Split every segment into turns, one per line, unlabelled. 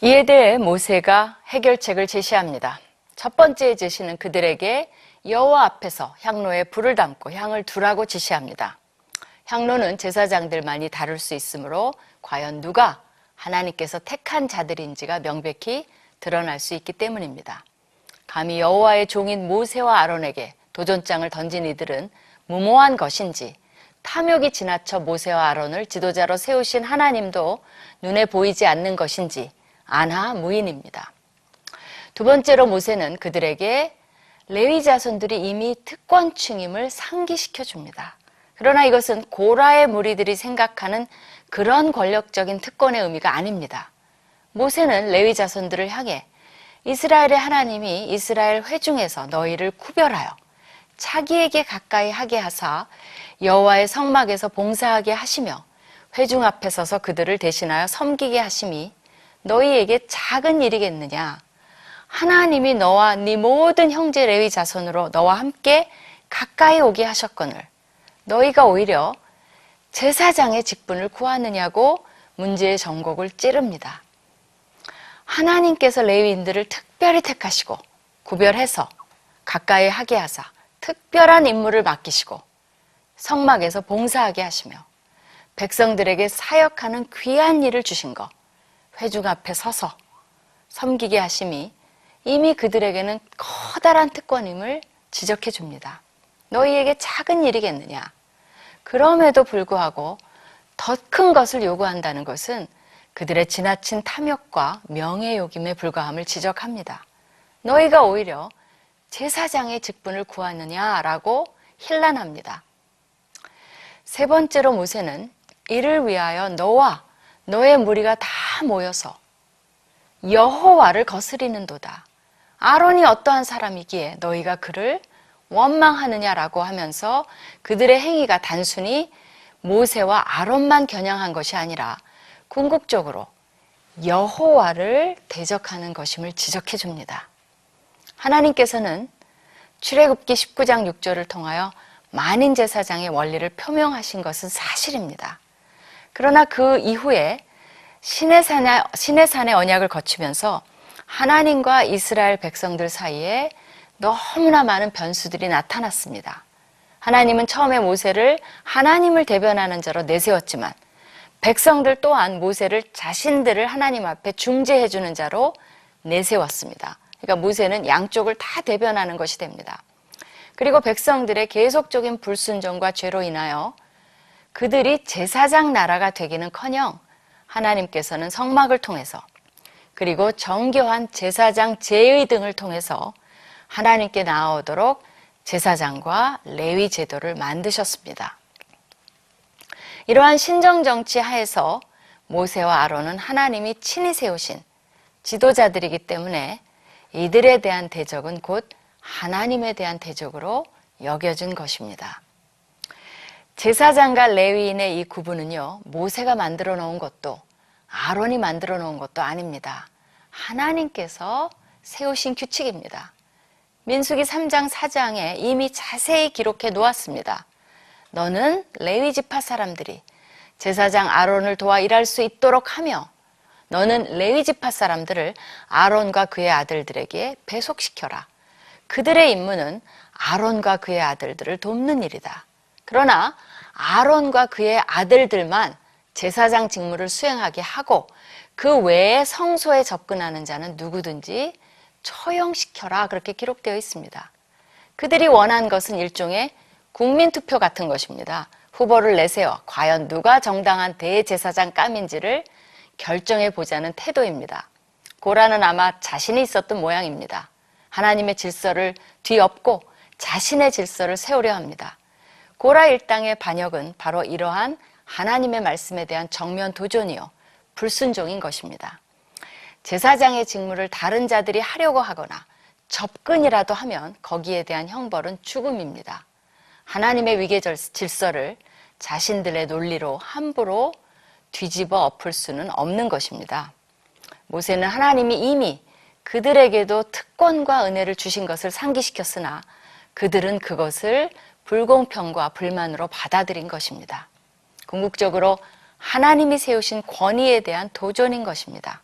이에 대해 모세가 해결책을 제시합니다. 첫 번째 제시는 그들에게 여호와 앞에서 향로에 불을 담고 향을 두라고 지시합니다. 향로는 제사장들만이 다룰 수 있으므로 과연 누가 하나님께서 택한 자들인지가 명백히 드러날 수 있기 때문입니다. 감히 여호와의 종인 모세와 아론에게 도전장을 던진 이들은 무모한 것인지, 탐욕이 지나쳐 모세와 아론을 지도자로 세우신 하나님도 눈에 보이지 않는 것인지 안하무인입니다. 두 번째로 모세는 그들에게 레위 자손들이 이미 특권층임을 상기시켜 줍니다. 그러나 이것은 고라의 무리들이 생각하는 그런 권력적인 특권의 의미가 아닙니다. 모세는 레위 자손들을 향해 이스라엘의 하나님이 이스라엘 회중에서 너희를 구별하여 자기에게 가까이 하게 하사 여호와의 성막에서 봉사하게 하시며 회중 앞에 서서 그들을 대신하여 섬기게 하심이 너희에게 작은 일이겠느냐? 하나님이 너와 네 모든 형제 레위 자손으로 너와 함께 가까이 오게 하셨거늘 너희가 오히려 제사장의 직분을 구하느냐고 문제의 전곡을 찌릅니다. 하나님께서 레위인들을 특별히 택하시고 구별해서 가까이 하게 하사 특별한 임무를 맡기시고 성막에서 봉사하게 하시며 백성들에게 사역하는 귀한 일을 주신 것, 회중 앞에 서서 섬기게 하심이 이미 그들에게는 커다란 특권임을 지적해 줍니다. 너희에게 작은 일이겠느냐? 그럼에도 불구하고 더 큰 것을 요구한다는 것은 그들의 지나친 탐욕과 명예욕임에 불과함을 지적합니다. 너희가 오히려 제사장의 직분을 구하느냐라고 힐난합니다. 세 번째로 모세는 이를 위하여 너와 너의 무리가 다 모여서 여호와를 거스리는도다. 아론이 어떠한 사람이기에 너희가 그를 원망하느냐라고 하면서 그들의 행위가 단순히 모세와 아론만 겨냥한 것이 아니라 궁극적으로 여호와를 대적하는 것임을 지적해 줍니다. 하나님께서는 출애굽기 19장 6절을 통하여 만인 제사장의 원리를 표명하신 것은 사실입니다. 그러나 그 이후에 시내산의 언약을 거치면서 하나님과 이스라엘 백성들 사이에 너무나 많은 변수들이 나타났습니다. 하나님은 처음에 모세를 하나님을 대변하는 자로 내세웠지만 백성들 또한 모세를 자신들을 하나님 앞에 중재해주는 자로 내세웠습니다. 그러니까 모세는 양쪽을 다 대변하는 것이 됩니다. 그리고 백성들의 계속적인 불순종과 죄로 인하여 그들이 제사장 나라가 되기는커녕 하나님께서는 성막을 통해서 그리고 정교한 제사장 제의 등을 통해서 하나님께 나아오도록 제사장과 레위 제도를 만드셨습니다. 이러한 신정정치 하에서 모세와 아론은 하나님이 친히 세우신 지도자들이기 때문에 이들에 대한 대적은 곧 하나님에 대한 대적으로 여겨진 것입니다. 제사장과 레위인의 이 구분은요, 모세가 만들어 놓은 것도 아론이 만들어 놓은 것도 아닙니다. 하나님께서 세우신 규칙입니다. 민수기 3장 4장에 이미 자세히 기록해 놓았습니다. 너는 레위 지파 사람들이 제사장 아론을 도와 일할 수 있도록 하며 너는 레위 지파 사람들을 아론과 그의 아들들에게 배속시켜라. 그들의 임무는 아론과 그의 아들들을 돕는 일이다. 그러나 아론과 그의 아들들만 제사장 직무를 수행하게 하고 그 외에 성소에 접근하는 자는 누구든지 처형시켜라. 그렇게 기록되어 있습니다. 그들이 원한 것은 일종의 국민투표 같은 것입니다. 후보를 내세워 과연 누가 정당한 대제사장 감인지를 결정해 보자는 태도입니다. 고라는 아마 자신이 있었던 모양입니다. 하나님의 질서를 뒤엎고 자신의 질서를 세우려 합니다. 고라 일당의 반역은 바로 이러한 하나님의 말씀에 대한 정면 도전이요, 불순종인 것입니다. 제사장의 직무를 다른 자들이 하려고 하거나 접근이라도 하면 거기에 대한 형벌은 죽음입니다. 하나님의 위계 질서를 자신들의 논리로 함부로 뒤집어 엎을 수는 없는 것입니다. 모세는 하나님이 이미 그들에게도 특권과 은혜를 주신 것을 상기시켰으나 그들은 그것을 불공평과 불만으로 받아들인 것입니다. 궁극적으로 하나님이 세우신 권위에 대한 도전인 것입니다.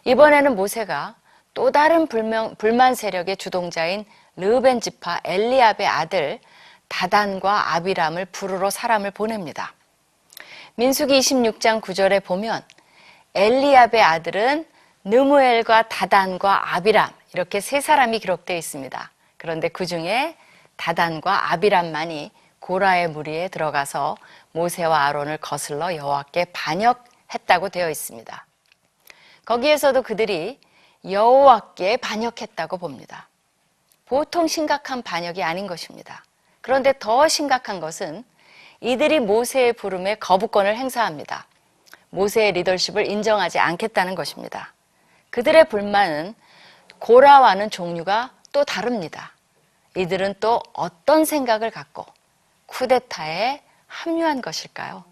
이번에는 모세가 또 다른 불만 세력의 주동자인 르우벤 지파 엘리압의 아들 다단과 아비람을 부르러 사람을 보냅니다. 민수기 26장 9절에 보면 엘리압의 아들은 느무엘과 다단과 아비람 이렇게 세 사람이 기록되어 있습니다. 그런데 그 중에 다단과 아비람만이 고라의 무리에 들어가서 모세와 아론을 거슬러 여호와께 반역했다고 되어 있습니다. 거기에서도 그들이 여호와께 반역했다고 봅니다. 보통 심각한 반역이 아닌 것입니다. 그런데 더 심각한 것은 이들이 모세의 부름에 거부권을 행사합니다. 모세의 리더십을 인정하지 않겠다는 것입니다. 그들의 불만은 고라와는 종류가 또 다릅니다. 이들은 또 어떤 생각을 갖고 쿠데타에 합류한 것일까요?